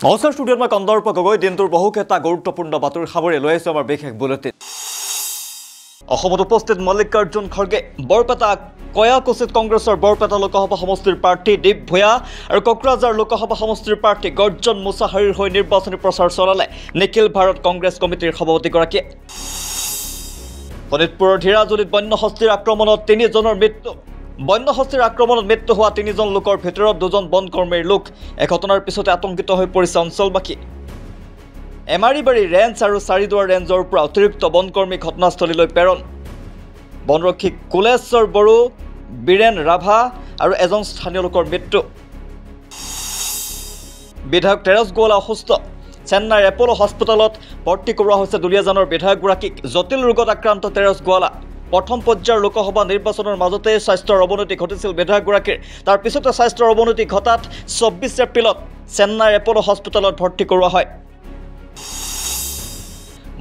নমস্কাৰ ষ্টুডিঅ'ত মই কন্দৰ্প গগৈ দিনটোৰ বহুকেইটা গুৰুত্বপূৰ্ণ বাতৰি সামৰি লৈ আহিছোঁ আমাৰ বিশেষ বুলেটিন। অসমত উপস্থিত মল্লিকাৰ্জুন খৰ্গে বৰপেটা কয়াকুছিত কংগ্ৰেছৰ বৰপেটা লোকসভা সমষ্টিৰ প্ৰাৰ্থী দীপ ভূঞা আৰু কোকৰাঝাৰ লোকসভা সমষ্টিৰ প্ৰাৰ্থী গৰ্জন মুছাহাৰীৰ হৈ নিৰ্বাচনী প্ৰচাৰ চলালে নিখিল ভাৰত কংগ্ৰেছ কমিটিৰ সভাপতিগৰাকীয়ে। শোণিতপুৰৰ ধীৰাজুলিত বন্যহস্তীৰ আক্ৰমণত 3 জনৰ মৃত্যু। বন্যহস্তীৰ আক্ৰমণত মৃত্যু হোৱা 3 জন লোকৰ ভিতৰত 2 জন বনকৰ্মীৰ লোক। এই ঘটনাৰ পিছতে আতংকিত হৈ পৰিছে অঞ্চলবাসী। এমাৰিবাৰী ৰেঞ্জ আৰু চাৰিদুৱাৰ ৰেঞ্জৰ পৰা অতিৰিক্ত বনকৰ্মী ঘটনাস্থলীলৈ প্ৰেৰণ। বনৰক্ষী কুলেশ্বৰ বড়ো, বীৰেন ৰাভা আৰু এজন স্থানীয় লোকৰ মৃত্যু। বিধায়ক তেৰছ গোৱালা অসুস্থ। চেন্নাইৰ এপ'লো হস্পিটেলত ভৰ্তি কৰোৱা হৈছে দুলীয়াজানৰ বিধায়কগৰাকীক। জটিল ৰোগত আক্ৰান্ত তেৰছ গোৱালা। প্ৰথম পৰ্যায়ৰ লোকসভা নিৰ্বাচনৰ মাজতে স্বাস্থ্যৰ অৱনতি ঘটিছিল বিধায়কগৰাকীৰ। তাৰ পিছতে স্বাস্থ্যৰ অৱনতি ঘটাত 24 এপ্ৰিলত চেন্নাইৰ এপ'লো হস্পিটেলত ভৰ্তি কৰোৱা হয়।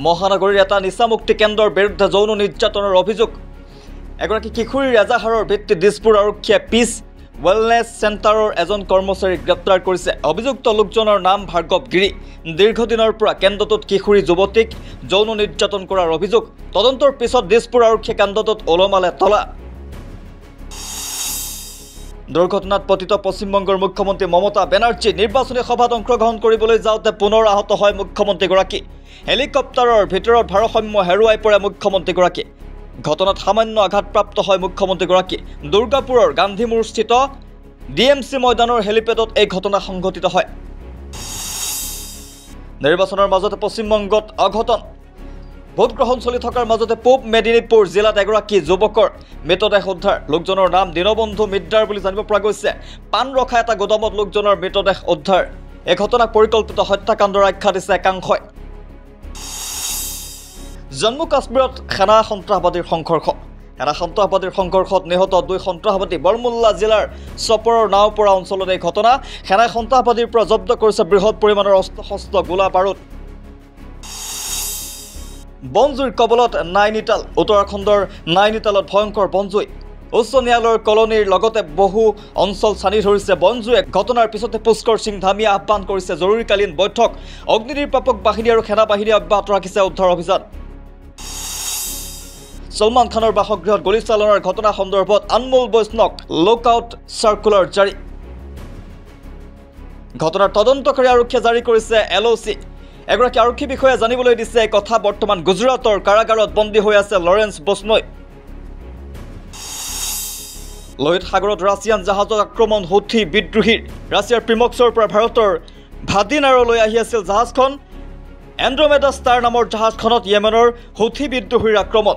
মহানগৰীৰ এটা নিচামুক্তি কেন্দ্ৰৰ বিৰুদ্ধে যৌন নিৰ্যাতনৰ অভিযোগ। এগৰাকী কিশোৰীৰ এজাহাৰৰ ভিত্তিত দিছপুৰ আৰক্ষীয়ে পিছ ৱেলনেছ চেণ্টাৰৰ এজন কৰ্মচাৰীক গ্ৰেপ্তাৰ কৰিছে। অভিযুক্ত লোকজনৰ নাম ভাৰ্গৱ গিৰি। দীৰ্ঘদিনৰ পৰা কেন্দ্ৰটোত কিশোৰী যুৱতীক যৌন নিৰ্যাতন কৰাৰ অভিযোগ। তদন্তৰ পিছত দিছপুৰ আৰক্ষীয়ে কেন্দ্ৰটোত ওলমালে তলা। দুৰ্ঘটনাত পতিত পশ্চিমবংগৰ মুখ্যমন্ত্ৰী মমতা বেনাৰ্জী। নিৰ্বাচনী সভাত অংশগ্ৰহণ কৰিবলৈ যাওঁতে পুনৰ আহত হয় মুখ্যমন্ত্ৰীগৰাকী। হেলিকপ্টাৰৰ ভিতৰত ভাৰসাম্য হেৰুৱাই পৰে মুখ্যমন্ত্ৰীগৰাকী। ঘটনাত সামান্য আঘাতপ্ৰাপ্ত হয় মুখ্যমন্ত্ৰীগৰাকী। দুৰ্গাপুৰৰ গান্ধী মূৰস্থিত DMC ময়দানৰ হেলিপেডত এই ঘটনা সংঘটিত হয়। নিৰ্বাচনৰ মাজতে পশ্চিমবংগত অঘটন। ভোটগ্ৰহণ চলি থকাৰ মাজতে পূব মেদিনীপুৰ জিলাত এগৰাকী যুৱকৰ মৃতদেহ উদ্ধাৰ। লোকজনৰ নাম দীনবন্ধু মিদ্দাৰ বুলি জানিব পৰা গৈছে। পাণ ৰখা এটা গোদামত লোকজনৰ মৃতদেহ উদ্ধাৰ। এই ঘটনাক পৰিকল্পিত হত্যাকাণ্ডৰ আখ্যা দিছে একাংশই। জম্মু কাশ্মীৰত সেনা সন্ত্ৰাসবাদীৰ সংঘৰ্ষত নিহত 2 সন্ত্ৰাসবাদী। বৰমুল্লা জিলাৰ চপৰৰ নাওপৰা অঞ্চলত এই ঘটনা। সেনাই সন্ত্ৰাসবাদীৰ পৰা জব্দ কৰিছে বৃহৎ পৰিমাণৰ অস্ত্ৰ-শস্ত্ৰ, গোলা বাৰুদ। বনজুইৰ কবলত নাইনিতাল। উত্তৰাখণ্ডৰ নাইনিতালত ভয়ংকৰ বনজুই। উচ্চ ন্যায়ালয়ৰ কলনীৰ লগতে বহু অঞ্চল ছানি ধৰিছে বনজুয়ে। ঘটনাৰ পিছতে পুষ্কৰ সিং ধামিয়ে আহ্বান কৰিছে জৰুৰীকালীন বৈঠক। অগ্নিনিৰ্বাপক বাহিনী আৰু সেনাবাহিনীয়ে অব্যাহত ৰাখিছে উদ্ধাৰ অভিযান। ছলমান খানৰ বাসগৃহত গুলীচালনাৰ ঘটনা সন্দৰ্ভত আনমোল বৈষ্ণৱক লুকআউট চাৰ্কুলাৰ জাৰি। ঘটনাৰ তদন্তকাৰী আৰক্ষীয়ে জাৰি কৰিছে LOC। এগৰাকী আৰক্ষী বিষয়াই জানিবলৈ দিছে এই কথা। বৰ্তমান গুজৰাটৰ কাৰাগাৰত বন্দী হৈ আছে লৰেন্স বস্নৈ। লোহিত সাগৰত ৰাছিয়ান জাহাজত আক্ৰমণ হুথি বিদ্ৰোহীৰ। ৰাছিয়াৰ প্ৰিমক্সৰ পৰা ভাৰতৰ ভাদিনাৰলৈ আহি আছিল জাহাজখন। এণ্ড্ৰমেডা ষ্টাৰ নামৰ জাহাজখনত য়েমেনৰ হুথি বিদ্ৰোহীৰ আক্ৰমণ।